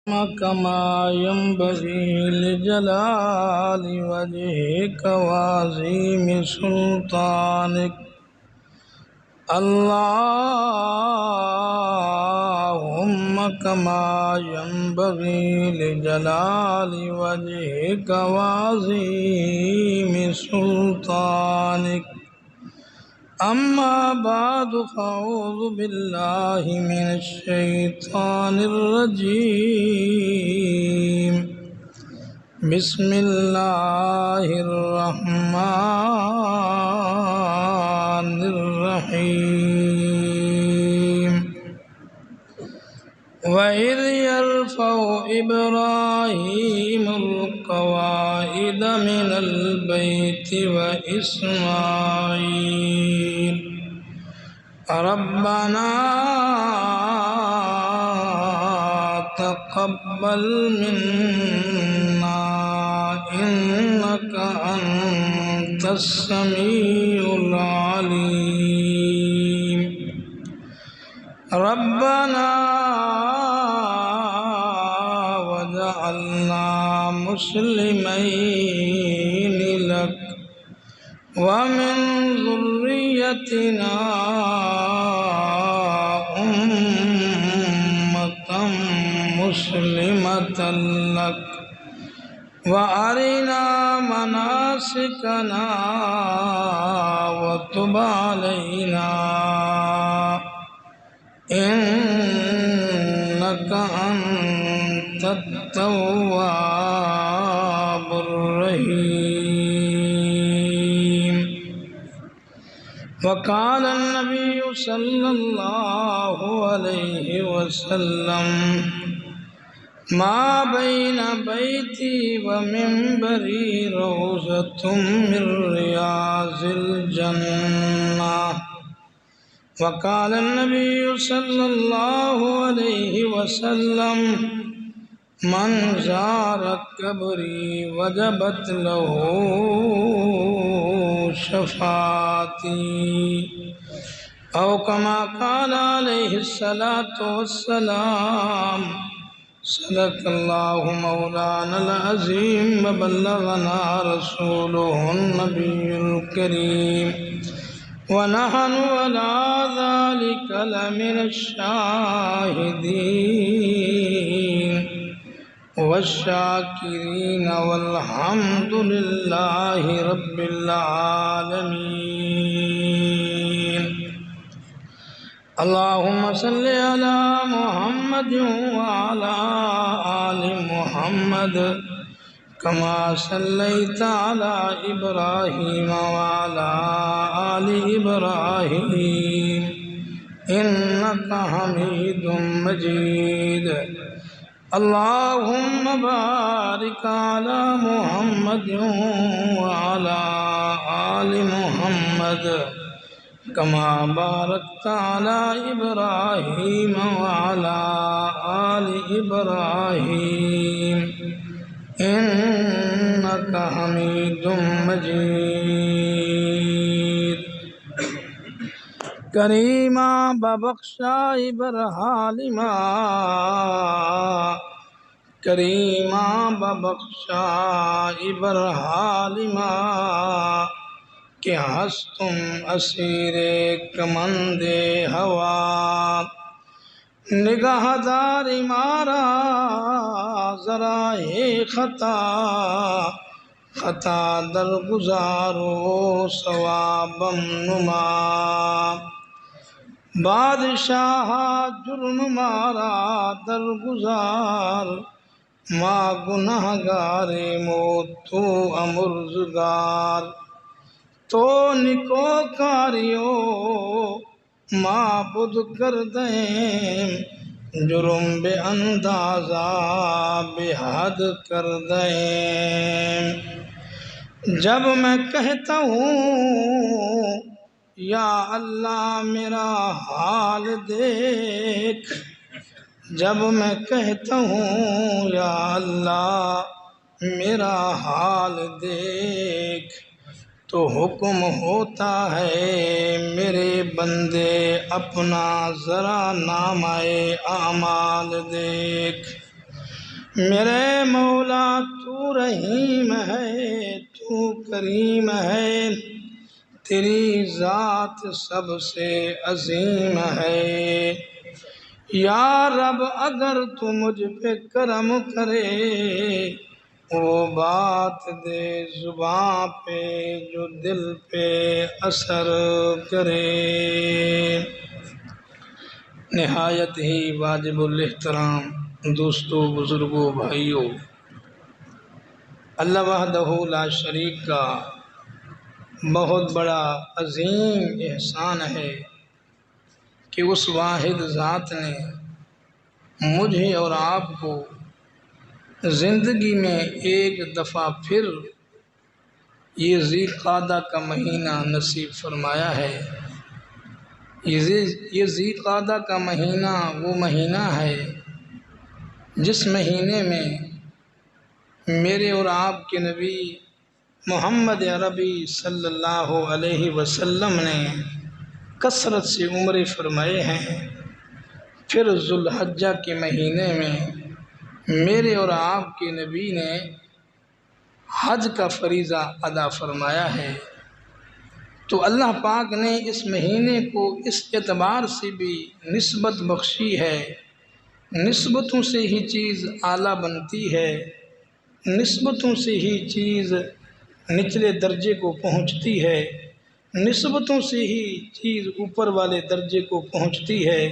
كما ينبغي لجلال وجهك وعظيم سلطانك اللهم كما ينبغي لجلال وجهك وعظيم سلطانك أما بعد فأعوذ بالله من الشيطان الرجيم بسم الله الرحمن الرحيم وإذ يرفع إبراهيم القواعد من البيت وإسماعيل ربنا تقبل منا إنك أنت السميع العليم ربنا وجعلنا مسلمين لك ومن ذريتنا أمة مسلمة لك وأرنا مناسكنا وتب علينا إنك أنت التواب الرحيم وقال النبي صلى الله عليه وسلم ما بين بيتي ومنبري روضة من رياض الجنة وقال النبي صلى الله عليه وسلم من زار قبري وجبت له شفاعتي أو كما قال عليه الصلاة والسلام صدق الله مولانا العظيم وبلغنا رسوله النبي الكريم ونحن على ذلك لمن الشاهدين والشاكرين والحمد لله رب العالمين اللهم صل على محمد وعلى آل محمد كما صليت على إبراهيم وعلى آل إبراهيم إنك حميد مجيد اللهم بارك على محمد وعلى آل محمد كما باركت على إبراهيم وعلى آل إبراهيم إنك حميد مجيد کریما ببخشائے برحالما کریما ببخشائے برحالما کہ ہستم اسیر کمند ہوا نگاہ دار مارا ذرا خطا خطا در گزارو ثوابم نما بادشاہ جرم مارا در گزار ما گناہ گار موت تو امرزگار تو نکو کاریو معبود کر دیں جرم بے اندازہ بے حد کر دیں جب میں کہتا ہوں یا اللہ میرا حال دیکھ جب میں کہتا ہوں یا اللہ میرا حال دیکھ تو حکم ہوتا ہے میرے بندے اپنا ذرا نامہ اعمال دیکھ میرے مولا تو رحیم ہے، تو کریم ہے، تیری ذات سب سے عظیم ہے۔ یا رب اگر تو مجھ پہ کرم کرے، وہ بات دے زباں پہ جو دل پہ اثر کرے۔ نہایت ہی واجب الاحترام دوستو، بزرگوں، بھائیوں، اللہ وحدہ لا شریک کا بہت بڑا عظیم احسان ہے کہ اس واحد ذات نے مجھے اور آپ کو زندگی میں ایک دفعہ پھر یہ ذی قعدہ کا مہینہ نصیب فرمایا ہے۔ یہ ذی قعدہ کا مہینہ وہ مہینہ ہے جس مہینے میں میرے اور آپ کے نبی محمد عربی صلی اللہ علیہ وسلم نے کثرت سے عمرے فرمائے ہیں۔ پھر ذو الحجہ کے مہینے میں میرے اور آپ کے نبی نے حج کا فریضہ ادا فرمایا ہے۔ تو اللہ پاک نے اس مہینے کو اس اعتبار سے بھی نسبت بخشی ہے، نسبتوں سے ہی چیز اعلیٰ بنتی ہے، نسبتوں سے ہی چیز نچلے درجے کو پہنچتی ہے، نسبتوں سے ہی چیز اوپر والے درجے کو پہنچتی ہے۔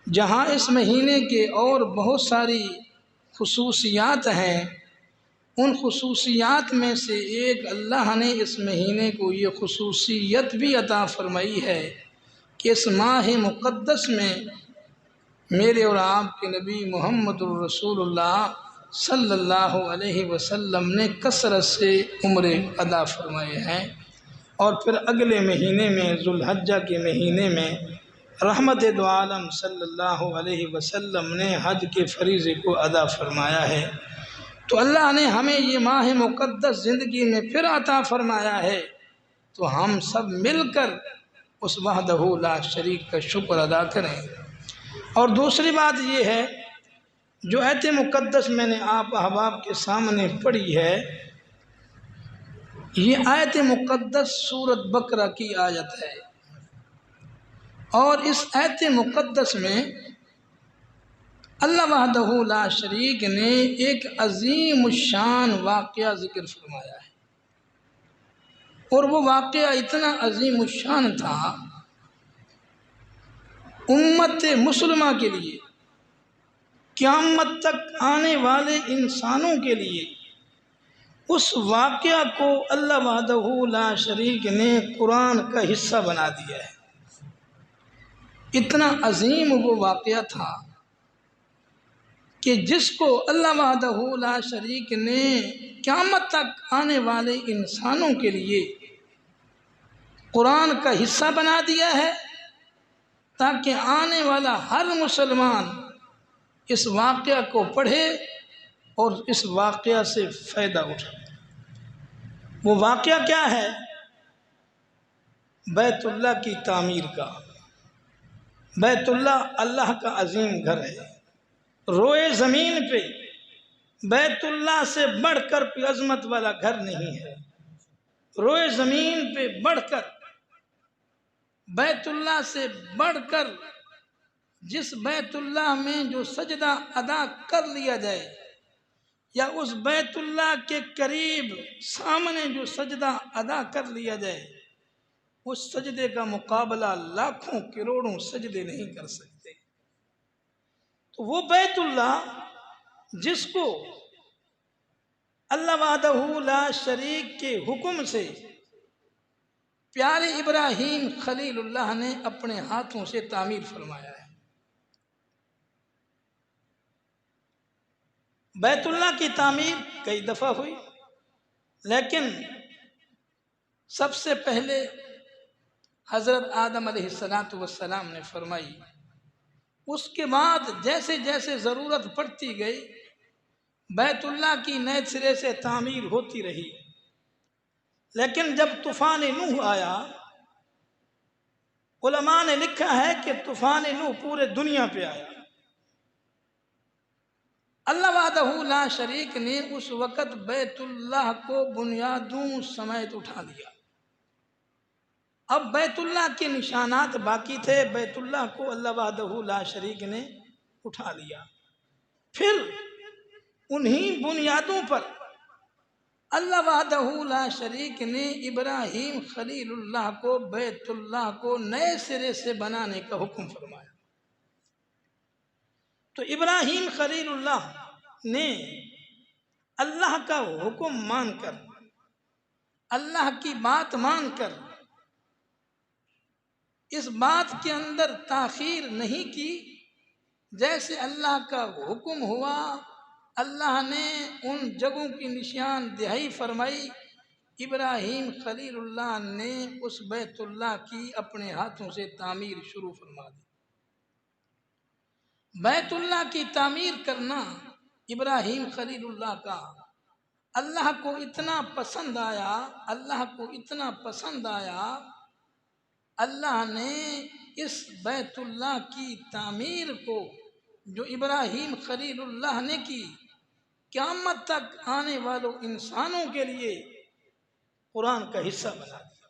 جہاں اس مہینے کے اور بہت ساری خصوصیات ہیں، ان خصوصیات میں سے ایک اللہ نے اس مہینے کو یہ خصوصیت بھی عطا فرمائی ہے کہ اس ماہ مقدس میں میرے اور آپ کے نبی محمد الرسول اللہ صلی اللہ علیہ وسلم نے کثرت سے عمرے ادا فرمائے ہیں۔ اور پھر اگلے مہینے میں ذو الحجہ کے مہینے میں رحمت دو عالم صلی اللہ علیہ وسلم نے حج کے فریضے کو ادا فرمایا ہے۔ تو اللہ نے ہمیں یہ ماہ مقدس زندگی میں پھر عطا فرمایا ہے، تو ہم سب مل کر اس وحدہ لا شریک کا شکر ادا کریں۔ اور دوسری بات یہ ہے، جو آیت مقدس میں نے آپ احباب کے سامنے پڑھی ہے، یہ آیت مقدس سورۃ بقرہ کی آیت ہے، اور اس آیت مقدس میں اللہ وحدہ لا شریک نے ایک عظیم الشان واقعہ ذکر فرمایا ہے، اور وہ واقعہ اتنا عظیم الشان تھا امت مسلمہ کے لیے، قیامت تک آنے والے انسانوں کے لیے۔ اس واقعہ کو اللہ وحدہ لا شریک نے قرآن کا حصہ بنا دیا ہے۔ اتنا عظیم وہ واقعہ تھا کہ جس کو اللہ وحدہ لا شریک نے قیامت تک آنے والے انسانوں کے لیے قرآن کا حصہ بنا دیا ہے، تاکہ آنے والا ہر مسلمان اس واقعہ کو پڑھے اور اس واقعہ سے فائدہ اٹھائے۔ وہ واقعہ کیا ہے؟ بیت اللہ کی تعمیر کا۔ بیت اللہ اللہ کا عظیم گھر ہے، روئے زمین پہ بیت اللہ سے بڑھ کر کوئی عظمت والا گھر نہیں ہے۔ روئے زمین پہ بڑھ کر، بیت اللہ سے بڑھ کر جس بیت اللہ میں جو سجدہ ادا کر لیا جائے، یا اس بیت اللہ کے قریب سامنے جو سجدہ ادا کر لیا جائے، اس سجدے کا مقابلہ لاکھوں کروڑوں سجدے نہیں کر سکتے۔ تو وہ بیت اللہ جس کو اللہ وحدہ لا شریک کے حکم سے پیارے ابراہیم خلیل اللہ نے اپنے ہاتھوں سے تعمیر فرمایا ہے۔ بیت اللہ کی تعمیر کئی دفعہ ہوئی، لیکن سب سے پہلے حضرت آدم علیہ السلام نے فرمائی۔ اس کے بعد جیسے جیسے ضرورت پڑتی گئی، بیت اللہ کی نئے سرے سے تعمیر ہوتی رہی۔ لیکن جب طوفان نوح آیا، علماء نے لکھا ہے کہ طوفان نوح پورے دنیا پہ آیا۔ اللہ وحدہ لا شریک نے اس وقت بیت اللہ کو بنیادوں سمیت اٹھا لیا۔ اب بیت اللہ کے نشانات باقی تھے، بیت اللہ کو اللہ وحدہ لا شریک نے اٹھا لیا۔ پھر انہی بنیادوں پر اللہ وحدہ لا شریک نے ابراہیم خلیل اللہ کو بیت اللہ کو نئے سرے سے بنانے کا حکم فرمایا۔ تو ابراہیم خلیل اللہ نے اللہ کا حکم مان کر، اللہ کی بات مان کر، اس بات کے اندر تاخیر نہیں کی۔ جیسے اللہ کا حکم ہوا، اللہ نے ان جگہوں کی نشان دہائی فرمائی، ابراہیم خلیل اللہ نے اس بیت اللہ کی اپنے ہاتھوں سے تعمیر شروع فرما دی۔ بیت اللہ کی تعمیر کرنا ابراہیم خلیل اللہ کا اللہ کو اتنا پسند آیا، اللہ کو اتنا پسند آیا، اللہ نے اس بیت اللہ کی تعمیر کو جو ابراہیم خلیل اللہ نے کی، قیامت تک آنے والوں انسانوں کے لیے قرآن کا حصہ بنا دیا۔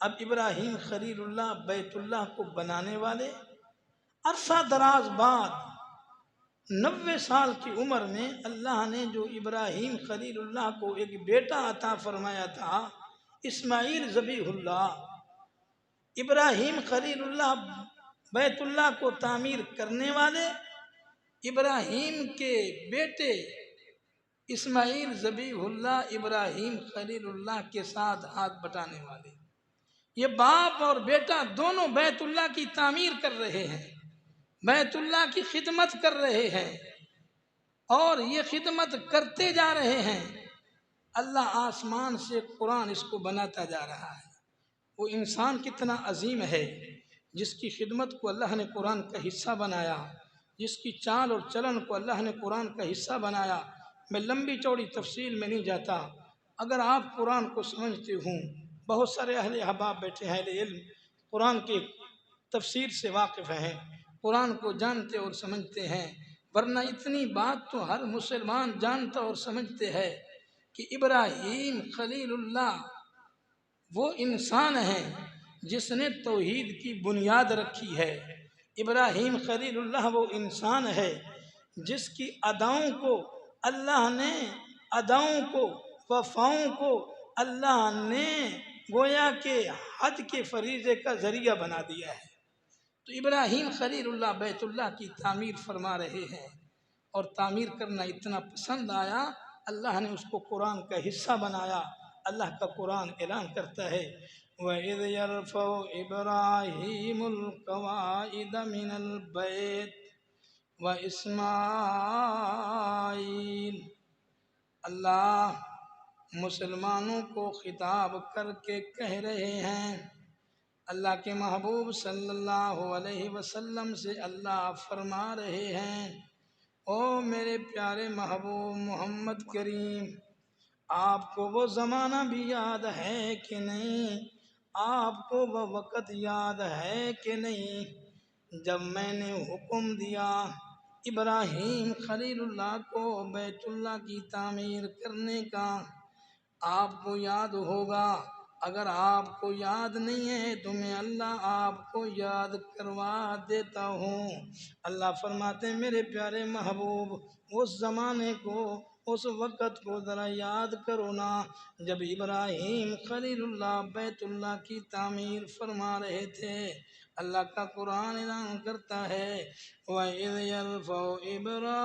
اب ابراہیم خلیل اللہ بیت اللہ کو بنانے والے عرصہ دراز بعد 90 سال کی عمر میں اللہ نے جو ابراہیم خلیل اللہ کو ایک بیٹا عطا فرمایا تھا، اسماعیل ذبیح اللہ، ابراہیم خلیل اللہ بیت اللہ کو تعمیر کرنے والے، ابراہیم کے بیٹے اسماعیل ذبیح اللہ ابراہیم خلیل اللہ کے ساتھ ہاتھ بٹانے والے، یہ باپ اور بیٹا دونوں بیت اللہ کی تعمیر کر رہے ہیں، بیت اللہ کی خدمت کر رہے ہیں، اور یہ خدمت کرتے جا رہے ہیں۔ اللہ آسمان سے قرآن اس کو بناتا جا رہا ہے۔ وہ انسان کتنا عظیم ہے جس کی خدمت کو اللہ نے قرآن کا حصہ بنایا، جس کی چال اور چلن کو اللہ نے قرآن کا حصہ بنایا۔ میں لمبی چوڑی تفصیل میں نہیں جاتا، اگر آپ قرآن کو سمجھتے ہوں، بہت سارے اہل احباب بیٹھے ہیں، اہل علم قرآن کے تفسیر سے واقف ہیں، قرآن کو جانتے اور سمجھتے ہیں، ورنہ اتنی بات تو ہر مسلمان جانتا اور سمجھتے ہیں کہ ابراہیم خلیل اللہ وہ انسان ہے جس نے توحید کی بنیاد رکھی ہے، ابراہیم خلیل اللہ وہ انسان ہے جس کی اداؤں کو اللہ نے وفاؤں کو اللہ نے گویا کہ حج کے فریضے کا ذریعہ بنا دیا ہے۔ تو ابراہیم خلیل اللہ بیت اللہ کی تعمیر فرما رہے ہیں، اور تعمیر کرنا اتنا پسند آیا، اللہ نے اس کو قرآن کا حصہ بنایا۔ اللہ کا قرآن اعلان کرتا ہے وَإِذْ يَرْفَعُ إِبْرَاهِيمُ الْقَوَاعِدَ مِنَ الْبَيْتِ وَإِسْمَاعِيلُ۔ اللہ مسلمانوں کو خطاب کر کے کہہ رہے ہیں، اللہ کے محبوب صلی اللہ علیہ وسلم سے اللہ فرما رہے ہیں، او میرے پیارے محبوب محمد کریم، آپ کو وہ زمانہ بھی یاد ہے کہ نہیں؟ آپ کو وہ وقت یاد ہے کہ نہیں جب میں نے حکم دیا ابراہیم خلیل اللہ کو بیت اللہ کی تعمیر کرنے کا؟ آپ کو یاد ہوگا، اگر آپ کو یاد نہیں ہے تو میں اللہ آپ کو یاد کروا دیتا ہوں۔ اللہ فرماتے ہیں میرے پیارے محبوب، اس زمانے کو، اس وقت کو ذرا یاد کرو نا، جب ابراہیم خلیل اللہ بیت اللہ کی تعمیر فرما رہے تھے۔ اللہ کا قرآن اعلان کرتا ہے وَإِذْ يَرْفَعُ إِبْرَاهِيمُ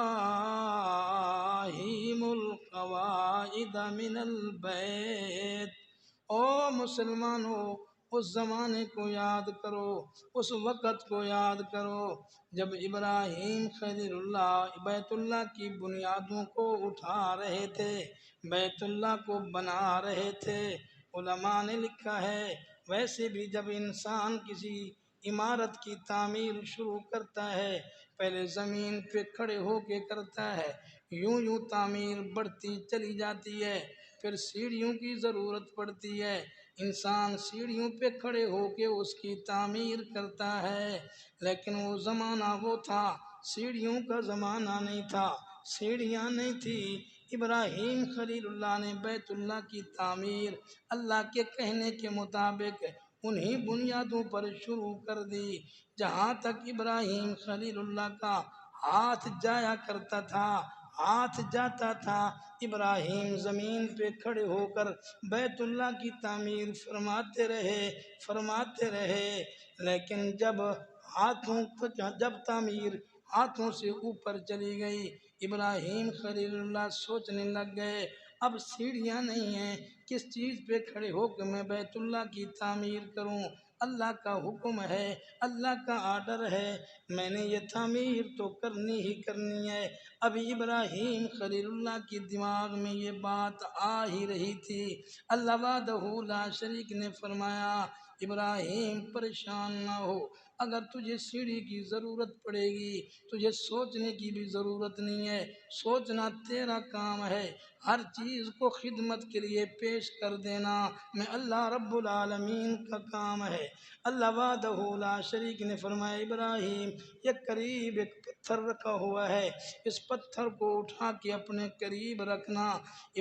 الْقَوَاعِدَ مِنَ الْبَيْتِ۔ او مسلمانوں، اس زمانے کو یاد کرو، اس وقت کو یاد کرو جب ابراہیم خلیل اللہ بیت اللہ کی بنیادوں کو اٹھا رہے تھے، بیت اللہ کو بنا رہے تھے۔ علماء نے لکھا ہے ویسے بھی جب انسان کسی عمارت کی تعمیر شروع کرتا ہے، پہلے زمین پہ کھڑے ہو کے کرتا ہے، یوں یوں تعمیر بڑھتی چلی جاتی ہے، پھر سیڑھیوں کی ضرورت پڑتی ہے، انسان سیڑھیوں پہ کھڑے ہو کے اس کی تعمیر کرتا ہے۔ لیکن وہ زمانہ وہ تھا سیڑھیوں کا زمانہ نہیں تھا، سیڑھیاں نہیں تھی۔ ابراہیم خلیل اللہ نے بیت اللہ کی تعمیر اللہ کے کہنے کے مطابق انہی بنیادوں پر شروع کر دی۔ جہاں تک ابراہیم خلیل اللہ کا ہاتھ جایا کرتا تھا، ہاتھ جاتا تھا، ابراہیم زمین پہ کھڑے ہو کر بیت اللہ کی تعمیر فرماتے رہے، لیکن جب تعمیر ہاتھوں سے اوپر چلی گئی، ابراہیم خلیل اللہ سوچنے لگ گئے اب سیڑھیاں نہیں ہیں، کس چیز پہ کھڑے ہو کے میں بیت اللہ کی تعمیر کروں؟ اللہ کا حکم ہے، اللہ کا آرڈر ہے، میں نے یہ تعمیر تو کرنی ہی کرنی ہے۔ ابھی ابراہیم خلیل اللہ کی دماغ میں یہ بات آ ہی رہی تھی، اللہ وحدہ لا شریک نے فرمایا ابراہیم پریشان نہ ہو، اگر تجھے سیڑھی کی ضرورت پڑے گی تجھے سوچنے کی بھی ضرورت نہیں ہے، سوچنا تیرا کام ہے، ہر چیز کو خدمت کے لیے پیش کر دینا میں اللہ رب العالمین کا کام ہے۔ اللہ وحدہ لا شریک نے فرمایا ابراہیم یہ قریب ایک پتھر رکھا ہوا ہے، اس پتھر کو اٹھا کے اپنے قریب رکھنا۔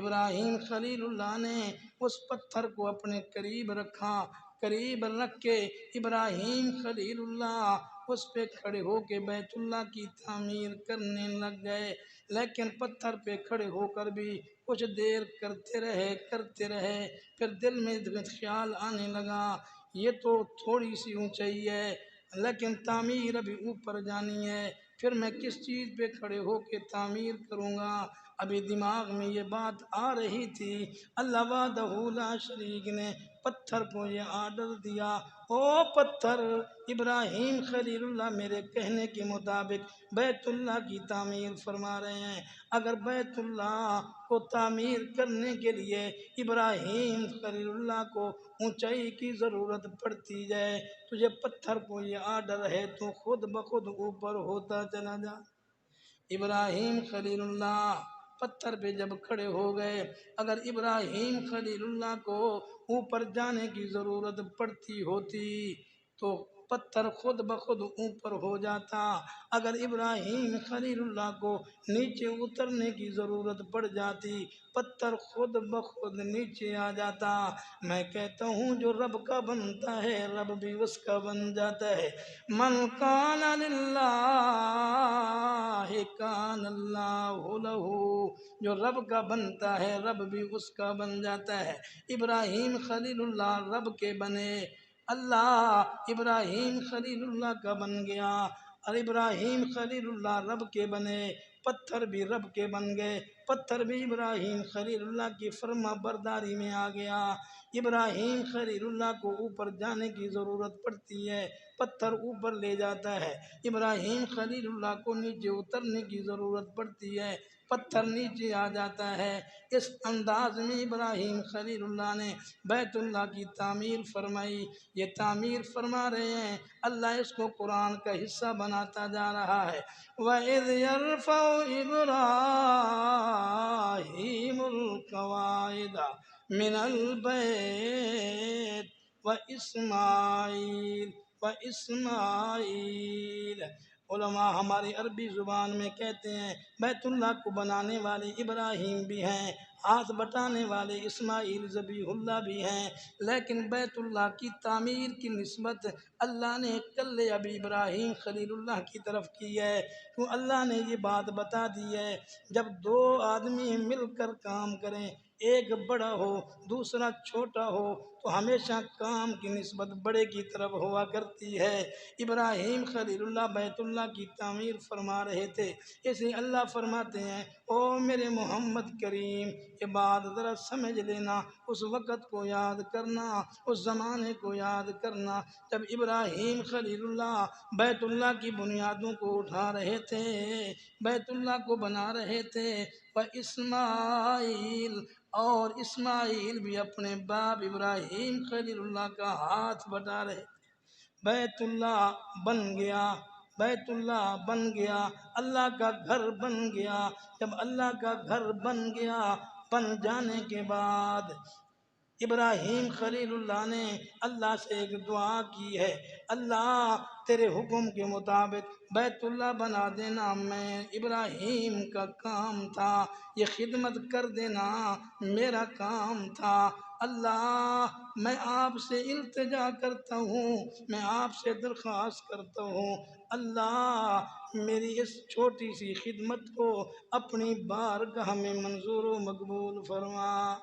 ابراہیم خلیل اللہ نے اس پتھر کو اپنے قریب رکھا، قریب رکھ کے ابراہیم خلیل اللہ اس پہ کھڑے ہو کے بیت اللہ کی تعمیر کرنے لگ گئے، لیکن پتھر پہ کھڑے ہو کر بھی کچھ دیر کرتے رہے، پھر دل میں خیال آنے لگا یہ تو تھوڑی سی اونچائی ہے لیکن تعمیر ابھی اوپر جانی ہے، پھر میں کس چیز پہ کھڑے ہو کے تعمیر کروں گا؟ ابھی دماغ میں یہ بات آ رہی تھی، اللہ وحدہ لا شریک نے پتھر کو یہ آرڈر دیا، او پتھر، ابراہیم خلیل اللہ میرے کہنے کے مطابق بیت اللہ کی تعمیر فرما رہے ہیں، اگر بیت اللہ کو تعمیر کرنے کے لیے ابراہیم خلیل اللہ کو اونچائی کی ضرورت پڑتی جائے، تجھے پتھر کو یہ آرڈر ہے تو خود بخود اوپر ہوتا چلا جا۔ ابراہیم خلیل اللہ پتھر پہ جب کھڑے ہو گئے، اگر ابراہیم خلیل اللہ کو اوپر جانے کی ضرورت پڑتی ہوتی تو پتھر خود بخود اوپر ہو جاتا، اگر ابراہیم خلیل اللہ کو نیچے اترنے کی ضرورت پڑ جاتی پتھر خود بخود نیچے آ جاتا۔ میں کہتا ہوں جو رب کا بنتا ہے رب بھی اس کا بن جاتا ہے، من کان للہ کان اللہ لہ، جو رب کا بنتا ہے رب بھی اس کا بن جاتا ہے۔ ابراہیم خلیل اللہ رب کے بنے، اللہ ابراہیم خلیل اللہ کا بن گیا، اور ابراہیم خلیل اللہ رب کے بنے، پتھر بھی رب کے بن گئے، پتھر بھی ابراہیم خلیل اللہ کی فرما برداری میں آ گیا۔ ابراہیم خلیل اللہ کو اوپر جانے کی ضرورت پڑتی ہے، پتھر اوپر لے جاتا ہے، ابراہیم خلیل اللہ کو نیچے اترنے کی ضرورت پڑتی ہے، پتھر نیچے آ جاتا ہے۔ اس انداز میں ابراہیم خلیل اللہ نے بیت اللہ کی تعمیر فرمائی، یہ تعمیر فرما رہے ہیں، اللہ اس کو قرآن کا حصہ بناتا جا رہا ہے۔ وَإِذْ يَرْفَعُ إِبْرَاهِيمُ الْقَوَاعِدَ مِنَ الْبَيْتِ وَإِسْمَاعِيلَ علماء ہماری عربی زبان میں کہتے ہیں بیت اللہ کو بنانے والے ابراہیم بھی ہیں، ہاتھ بٹانے والے اسماعیل ذبیح اللہ بھی ہیں، لیکن بیت اللہ کی تعمیر کی نسبت اللہ نے کل ابی ابراہیم خلیل اللہ کی طرف کی ہے، تو اللہ نے یہ بات بتا دی ہے جب دو آدمی مل کر کام کریں، ایک بڑا ہو دوسرا چھوٹا ہو تو ہمیشہ کام کی نسبت بڑے کی طرف ہوا کرتی ہے۔ ابراہیم خلیل اللہ بیت اللہ کی تعمیر فرما رہے تھے، اسے اللہ فرماتے ہیں او میرے محمد کریم یہ بات ذرا سمجھ لینا، اس وقت کو یاد کرنا، اس زمانے کو یاد کرنا جب ابراہیم خلیل اللہ بیت اللہ کی بنیادوں کو اٹھا رہے تھے، بیت اللہ کو بنا رہے تھے، اسماعیل اور اسماعیل بھی اپنے باپ ابراہیم خلیل اللہ کا ہاتھ بٹا رہے، بیت اللہ بن گیا، بیت اللہ بن گیا، اللہ کا گھر بن گیا۔ جب اللہ کا گھر بن گیا، بن جانے کے بعد ابراہیم خلیل اللہ نے اللہ سے ایک دعا کی ہے، اللہ تیرے حکم کے مطابق بیت اللہ بنا دینا، میں ابراہیم کا کام تھا، یہ خدمت کر دینا میرا کام تھا، اللہ میں آپ سے التجا کرتا ہوں، میں آپ سے درخواست کرتا ہوں، اللہ میری اس چھوٹی سی خدمت کو اپنی بارگاہ میں منظور و مقبول فرما،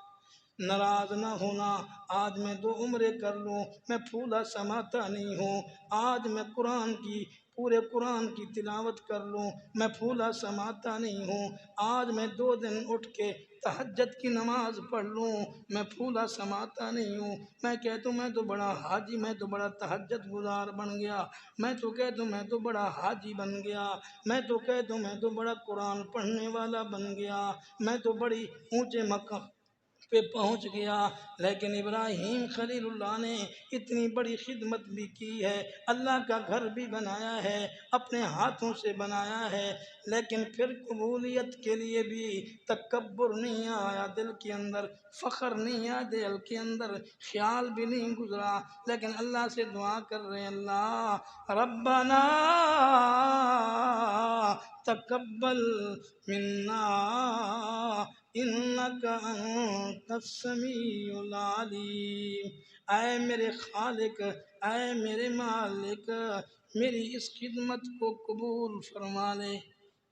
ناراض نہ ہونا۔ آج میں 2 عمرے کر لوں، میں پھولا سماتا نہیں ہوں، آج میں پورے قرآن کی تلاوت کر لوں، میں پھولا سماتا نہیں ہوں، آج میں 2 دن اٹھ کے تہجد کی نماز پڑھ لوں، میں پھولا سماتا نہیں ہوں، میں کہتا ہوں میں تو بڑا حاجی، میں تو بڑا تہجد گزار بن گیا، میں تو کہتا ہوں میں تو بڑا حاجی بن گیا، میں تو کہتا ہوں میں تو بڑا قرآن پڑھنے والا بن گیا، میں تو بڑی اونچے مقام پہ پہنچ گیا، لیکن ابراہیم خلیل اللہ نے اتنی بڑی خدمت بھی کی ہے، اللہ کا گھر بھی بنایا ہے، اپنے ہاتھوں سے بنایا ہے، لیکن پھر قبولیت کے لیے بھی تکبر نہیں آیا دل کے اندر، فخر نہیں آیا دل کے اندر، خیال بھی نہیں گزرا، لیکن اللہ سے دعا کر رہے ہیں، اللہ ربنا تقبل منا انک انت السمیع العلیم، اے میرے خالق، اے میرے مالک، میری اس خدمت کو قبول فرما لے،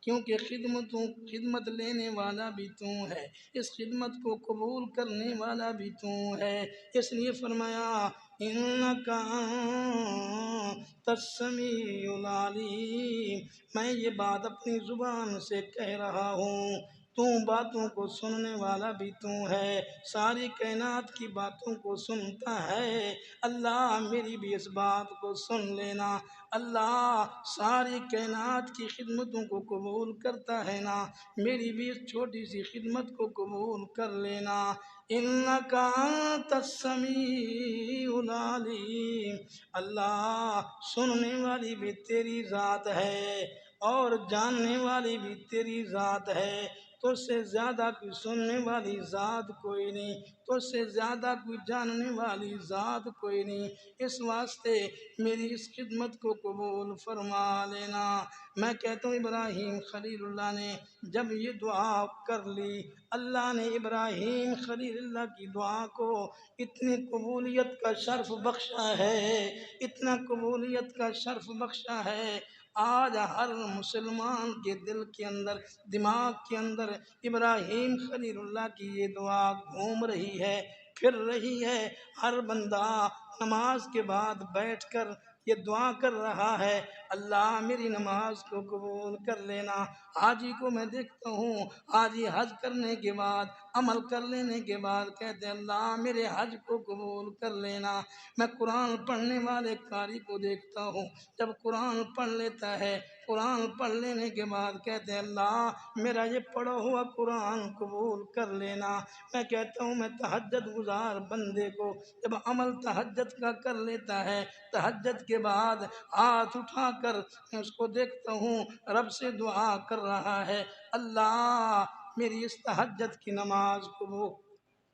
کیونکہ خدمت لینے والا بھی تو ہے، اس خدمت کو قبول کرنے والا بھی تو ہے، اس لیے فرمایا انک انت السمیع العلیم، میں یہ بات اپنی زبان سے کہہ رہا ہوں، تو باتوں کو سننے والا بھی تو ہے، ساری کائنات کی باتوں کو سنتا ہے، اللہ میری بھی اس بات کو سن لینا، اللہ ساری کائنات کی خدمتوں کو قبول کرتا ہے نا، میری بھی اس چھوٹی سی خدمت کو قبول کر لینا، انک انت السمیع العلیم، اللہ سننے والی بھی تیری ذات ہے اور جاننے والی بھی تیری ذات ہے، تو اس سے زیادہ کوئی سننے والی ذات کوئی نہیں، تو اس سے زیادہ کوئی جاننے والی ذات کوئی نہیں، اس واسطے میری اس خدمت کو قبول فرما لینا۔ میں کہتا ہوں ابراہیم خلیل اللہ نے جب یہ دعا کر لی، اللہ نے ابراہیم خلیل اللہ کی دعا کو اتنی قبولیت کا شرف بخشا ہے، اتنا قبولیت کا شرف بخشا ہے، آج ہر مسلمان کے دل کے اندر، دماغ کے اندر ابراہیم خلیل اللہ کی یہ دعا گھوم رہی ہے، پھر رہی ہے، ہر بندہ نماز کے بعد بیٹھ کر یہ دعا کر رہا ہے، اللہ میری نماز کو قبول کر لینا۔ حاجی کو میں دیکھتا ہوں، حاجی حج کرنے کے بعد، عمل کر لینے کے بعد کہتے ہیں اللہ میرے حج کو قبول کر لینا۔ میں قرآن پڑھنے والے قاری کو دیکھتا ہوں، جب قرآن پڑھ لیتا ہے، قرآن پڑھ لینے کے بعد کہتے ہیں اللہ میرا یہ پڑھا ہوا قرآن قبول کر لینا۔ میں کہتا ہوں میں تہجد گزار بندے کو جب عمل تہجد کا کر لیتا ہے، تہجد کے بعد ہاتھ اٹھا کر میں اس کو دیکھتا ہوں رب سے دعا کر رہا ہے، اللہ میری اس تہجد کی نماز کو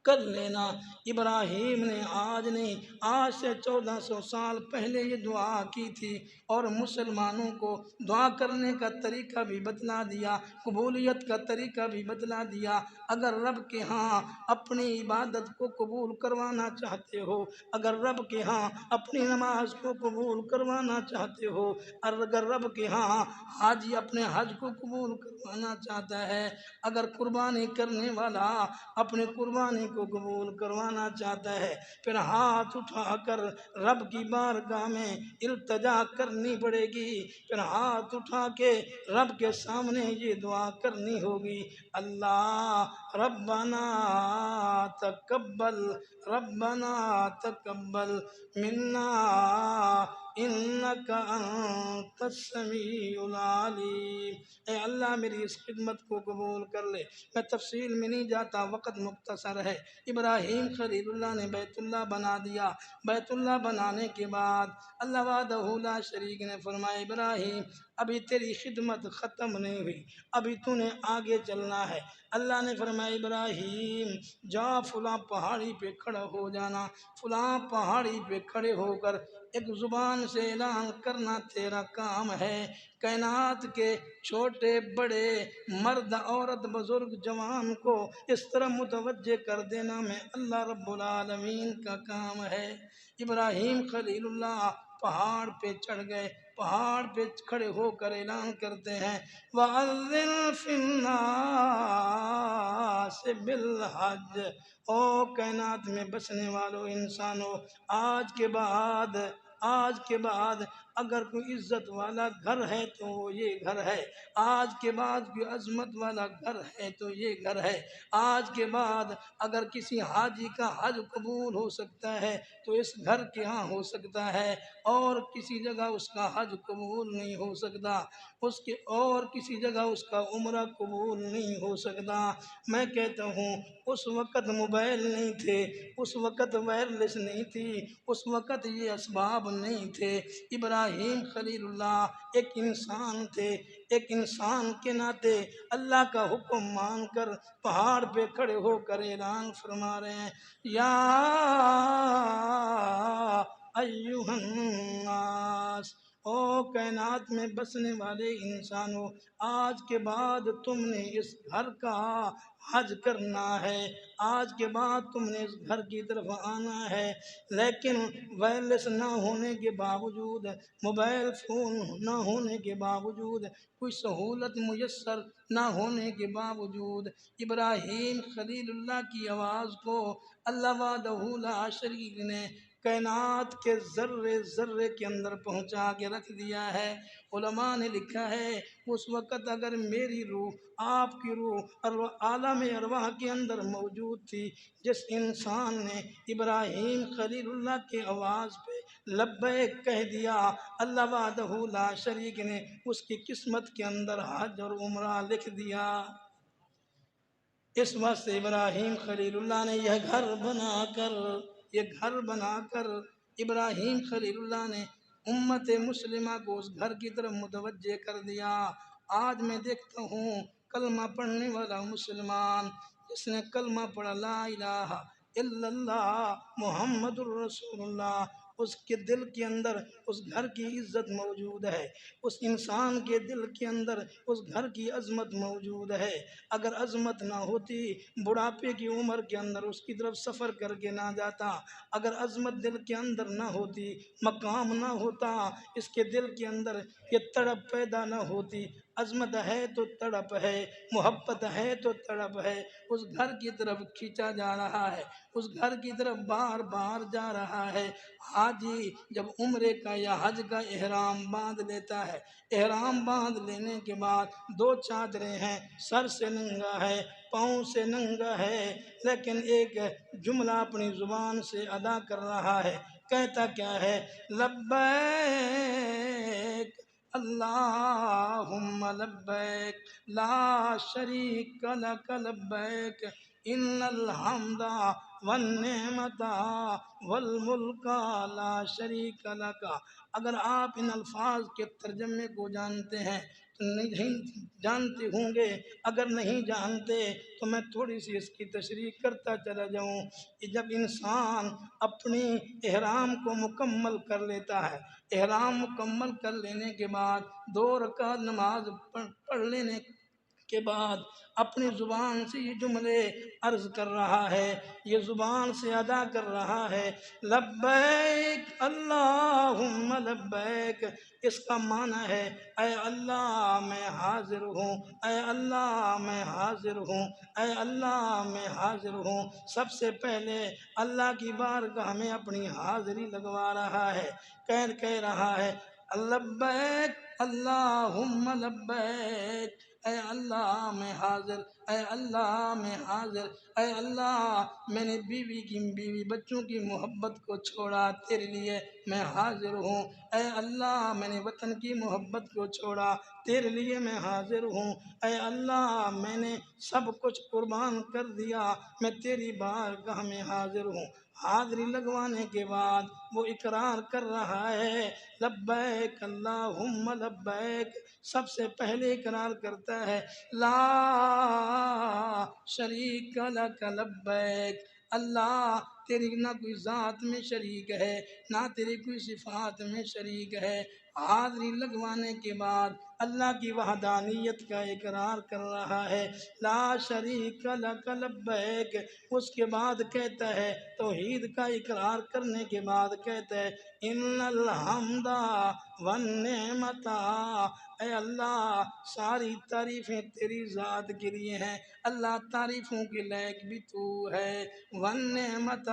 کر لینا۔ ابراہیم نے آج نہیں، آج سے 1400 سال پہلے یہ دعا کی تھی، اور مسلمانوں کو دعا کرنے کا طریقہ بھی بتلا دیا، قبولیت کا طریقہ بھی بتلا دیا۔ اگر رب کے ہاں اپنی عبادت کو قبول کروانا چاہتے ہو، اگر رب کے ہاں اپنی نماز کو قبول کروانا چاہتے ہو، اور اگر رب کے ہاں حاجی اپنے حج کو قبول کروانا چاہتا ہے، اگر قربانی کرنے والا اپنے قربانی کو قبول کروانا چاہتا ہے، پھر ہاتھ اٹھا کر رب کی بارگاہ میں التجا کرنی پڑے گی، پھر ہاتھ اٹھا کے رب کے سامنے یہ دعا کرنی ہوگی، اللہ ربنا تقبل، ربنا تقبل منا انک انت السمیع العلیم، اے اللہ میری اس خدمت کو قبول کر لے۔ میں تفصیل میں نہیں جاتا، وقت مختصر ہے، ابراہیم خلیل اللہ نے بیت اللہ بنا دیا۔ بیت اللہ بنانے کے بعد اللہ وحدہ لا شریک نے فرمایا ابراہیم ابھی تیری خدمت ختم نہیں ہوئی، ابھی تو نے آگے چلنا ہے۔ اللہ نے فرمایا ابراہیم جا فلاں پہاڑی پہ کھڑا ہو جانا، فلاں پہاڑی پہ کھڑے ہو کر ایک زبان سے اعلان کرنا تیرا کام ہے۔ کائنات کے چھوٹے بڑے مرد عورت بزرگ جوان کو اس طرح متوجہ کر دینا میں اللہ رب العالمین کا کام ہے۔ ابراہیم خلیل اللہ پہاڑ پہ چڑھ گئے، پہاڑ پہ کھڑے ہو کر اعلان کرتے ہیں وَأَذِّن فِي النَّاسِ بِالْحَجِّ، او کائنات میں بسنے والوں انسانوں، آج کے بعد اگر کوئی عزت والا گھر ہے تو وہ یہ گھر ہے، آج کے بعد کوئی عظمت والا گھر ہے تو یہ گھر ہے، آج کے بعد اگر کسی حاجی کا حج قبول ہو سکتا ہے تو اس گھر کے ہاں ہو سکتا ہے، اور کسی جگہ اس کا حج قبول نہیں ہو سکتا، اور کسی جگہ اس کا عمرہ قبول نہیں ہو سکتا۔ میں کہتا ہوں اس وقت موبائل نہیں تھے، اس وقت وائرلیس نہیں تھی، اس وقت یہ اسباب نہیں تھے۔ ابراہیم خلیل اللہ ایک انسان تھے، ایک انسان کے ناطے اللہ کا حکم مان کر پہاڑ پہ کھڑے ہو کر اعلان فرما رہے ہیں یا ایھا الناس، او کائنات میں بسنے والے انسانوں، آج کے بعد تم نے اس گھر کا حج کرنا ہے، آج کے بعد تم نے اس گھر کی طرف آنا ہے، لیکن وائرلیس نہ ہونے کے باوجود، موبائل فون نہ ہونے کے باوجود، کوئی سہولت میسر نہ ہونے کے باوجود ابراہیم خلیل اللہ کی آواز کو اللہ وحدہ لا شریک نے کائنات کے ذرے ذرے کے اندر پہنچا کے رکھ دیا ہے۔ علماء نے لکھا ہے اس وقت اگر میری روح، آپ کی روح عالم ارواح کے اندر موجود تھی، جس انسان نے ابراہیم خلیل اللہ کی آواز پہ لبیک کہہ دیا، اللہ وحدہ لا شریک نے اس کی قسمت کے اندر حج اور عمرہ لکھ دیا۔ اس وقت سے ابراہیم خلیل اللہ نے یہ گھر بنا کر ابراہیم خلیل اللہ نے امت مسلمہ کو اس گھر کی طرف متوجہ کر دیا۔ آج میں دیکھتا ہوں کلمہ پڑھنے والا مسلمان، جس نے کلمہ پڑھا لا الہ الا اللہ محمد الرسول اللہ، اس کے دل کے اندر اس گھر کی عزت موجود ہے، اس انسان کے دل کے اندر اس گھر کی عظمت موجود ہے۔ اگر عظمت نہ ہوتی بڑھاپے کی عمر کے اندر اس کی طرف سفر کر کے نہ جاتا، اگر عظمت دل کے اندر نہ ہوتی، مقام نہ ہوتا اس کے دل کے اندر، یہ تڑپ پیدا نہ ہوتی۔ عظمت ہے تو تڑپ ہے، محبت ہے تو تڑپ ہے، اس گھر کی طرف کھینچا جا رہا ہے، اس گھر کی طرف بار بار جا رہا ہے۔ حاجی جب عمرے کا یا حج کا احرام باندھ لیتا ہے، احرام باندھ لینے کے بعد دو چادریں ہیں، سر سے ننگا ہے، پاؤں سے ننگا ہے، لیکن ایک جملہ اپنی زبان سے ادا کر رہا ہے، کہتا کیا ہے لبیک اللہم لبیک لا شریک لک لبیک ان الحمد والنعمت والملک لا شریک لک۔ اگر آپ ان الفاظ کے ترجمے کو جانتے ہیں تو نہیں جانتے ہوں گے، اگر نہیں جانتے تو میں تھوڑی سی اس کی تشریح کرتا چلا جاؤں کہ جب انسان اپنی احرام کو مکمل کر لیتا ہے، احرام مکمل کر لینے کے بعد 2 رکعت نماز پڑھ لینے کے بعد اپنی زبان سے یہ جملے عرض کر رہا ہے، یہ زبان سے ادا کر رہا ہے لبیک اللہم لبیک۔ اس کا معنی ہے اے اللہ میں حاضر ہوں، اے اللہ میں حاضر ہوں، اے اللہ میں حاضر ہوں۔ سب سے پہلے اللہ کی بارگاہ میں اپنی حاضری لگوا رہا ہے، کہہ رہا ہے لبیک اللہم لبیک، اے اللہ میں حاضر، اے اللہ میں حاضر، اے اللہ میں نے بیوی بچوں کی محبت کو چھوڑا تیرے لیے، میں حاضر ہوں۔ اے اللہ میں نے وطن کی محبت کو چھوڑا، تیرے لیے میں حاضر ہوں۔ اے اللہ میں نے سب کچھ قربان کر دیا، میں تیری بارگاہ میں حاضر ہوں۔ حاضری لگوانے کے بعد وہ اقرار کر رہا ہے لبیک اللہم لبیک۔ سب سے پہلے اقرار کرتا ہے لا شریک لک لبیک۔ اللہ تیری نہ کوئی ذات میں شریک ہے، نہ تیری کوئی صفات میں شریک ہے۔ حاضری لگوانے کے بعد اللہ کی وحدانیت کا اقرار کر رہا ہے لا شریک لک لبیک۔ اس کے بعد کہتا ہے توحید کا اقرار کرنے کے بعد کہتا ہے ان الحمد والنعمت۔ اے اللہ ساری تعریفیں تیری ذات کے لیے ہیں، اللہ تعریفوں کے لائق بھی تو ہے۔ والنعمت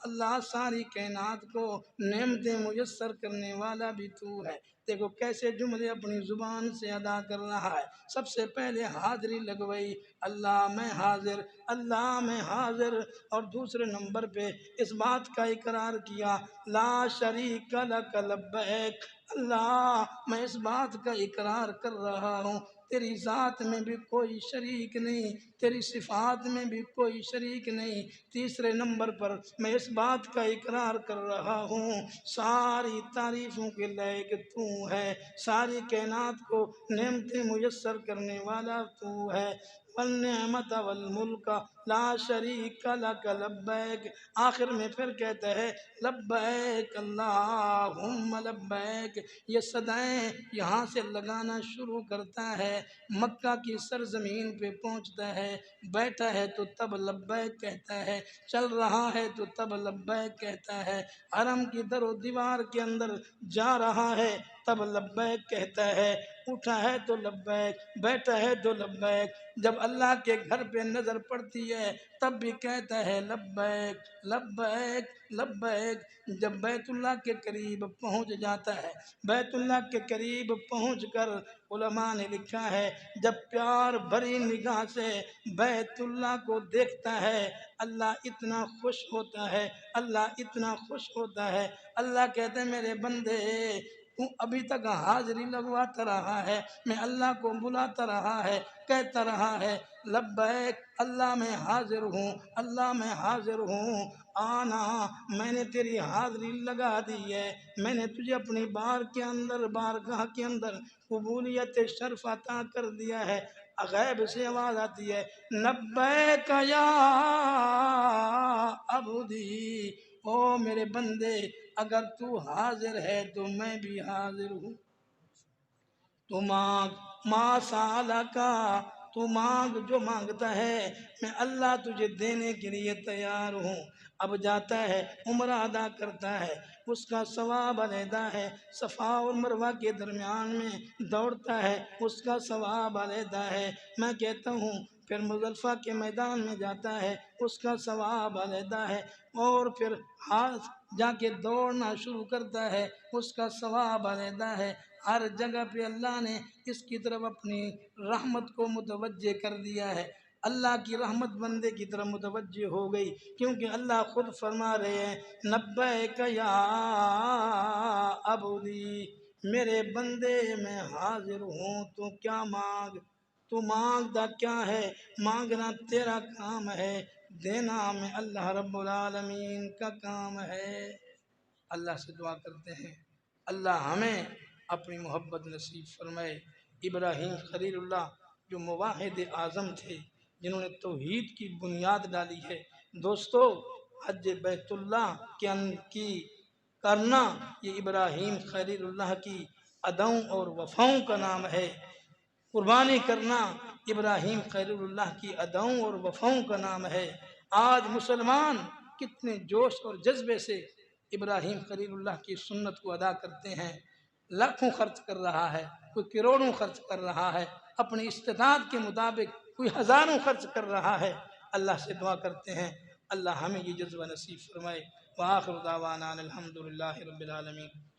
اللہ ساری کائنات کو نعمتیں میسر کرنے والا بھی تو ہے۔ دیکھو کیسے جملے اپنی زبان سے ادا کر رہا ہے۔ سب سے پہلے حاضری لگوائی اللہ میں حاضر، اللہ میں حاضر، اور دوسرے نمبر پہ اس بات کا اقرار کیا لا شریک لک لبیک۔ اللہ میں اس بات کا اقرار کر رہا ہوں تیری ذات میں بھی کوئی شریک نہیں، تیری صفات میں بھی کوئی شریک نہیں۔ تیسرے نمبر پر میں اس بات کا اقرار کر رہا ہوں ساری تعریفوں کے لائق تو ہے، ساری کائنات کو نعمتیں میسر کرنے والا تو ہے۔ والنعمت والملک لا شریک لک لبیک۔ آخر میں پھر کہتا ہے لبیک اللہم لبیک۔ یہ صدائیں یہاں سے لگانا شروع کرتا ہے، مکہ کی سرزمین پہ پہنچتا ہے، بیٹھا ہے تو تب لبیک کہتا ہے، چل رہا ہے تو تب لبیک کہتا ہے، حرم کی در و دیوار کے اندر جا رہا ہے تب لبیک کہتا ہے، اٹھا ہے تو لبیک، بیٹھا ہے تو لبیک، جب اللہ کے گھر پہ نظر پڑتی ہے تب بھی کہتا ہے لبیک لبیک لبیک۔ جب بیت اللہ کے قریب پہنچ جاتا ہے، بیت اللہ کے قریب پہنچ کر علماء نے لکھا ہے جب پیار بھری نگاہ سے بیت اللہ کو دیکھتا ہے اللہ اتنا خوش ہوتا ہے، اللہ اتنا خوش ہوتا ہے، اللہ کہتے ہیں میرے بندے تو ابھی تک حاضری لگواتا رہا ہے، میں اللہ کو بلاتا رہا ہے، کہتا رہا ہے لبیک اللہ میں حاضر ہوں، اللہ میں حاضر ہوں، آنا میں نے تیری حاضری لگا دی ہے، میں نے تجھے اپنی بارگاہ کے اندر قبولیت شرف عطا کر دیا ہے۔ غیب سے آواز آتی ہے لبیک یا عبدی، او میرے بندے اگر تو حاضر ہے تو میں بھی حاضر ہوں۔ تو مانگ ما سالکا، تو مانگ جو مانگتا ہے میں اللہ تجھے دینے کے لیے تیار ہوں۔ اب جاتا ہے عمرہ ادا کرتا ہے، اس کا ثواب علیحدہ ہے، صفا اور مروہ کے درمیان میں دوڑتا ہے، اس کا ثواب علیحدہ ہے۔ میں کہتا ہوں پھر مزدلفہ کے میدان میں جاتا ہے، اس کا ثواب علیحدہ ہے، اور پھر ہاتھ جا کے دوڑنا شروع کرتا ہے، اس کا ثواب علیحدہ ہے۔ ہر جگہ پہ اللہ نے اس کی طرف اپنی رحمت کو متوجہ کر دیا ہے، اللہ کی رحمت بندے کی طرف متوجہ ہو گئی، کیونکہ اللہ خود فرما رہے ہیں لبیک یا عبدی، میرے بندے میں حاضر ہوں، تو کیا مانگ، تو مانگتا کیا ہے، مانگنا تیرا کام ہے، دینا میں اللہ رب العالمین کا کام ہے۔ اللہ سے دعا کرتے ہیں اللہ ہمیں اپنی محبت نصیب فرمائے۔ ابراہیم خلیل اللہ جو موحد اعظم تھے، جنہوں نے توحید کی بنیاد ڈالی ہے۔ دوستو حج بیت اللہ کی کرنا یہ ابراہیم خلیل اللہ کی اداؤں اور وفاؤں کا نام ہے۔ قربانی کرنا ابراہیم خلیل اللہ کی اداؤں اور وفاؤں کا نام ہے۔ آج مسلمان کتنے جوش اور جذبے سے ابراہیم خلیل اللہ کی سنت کو ادا کرتے ہیں، لاکھوں خرچ کر رہا ہے، کوئی کروڑوں خرچ کر رہا ہے، اپنی استطاعت کے مطابق کوئی ہزاروں خرچ کر رہا ہے۔ اللہ سے دعا کرتے ہیں اللہ ہمیں یہ جذبہ نصیب فرمائے۔ وآخر دعوانا الحمدللہ رب العالمین۔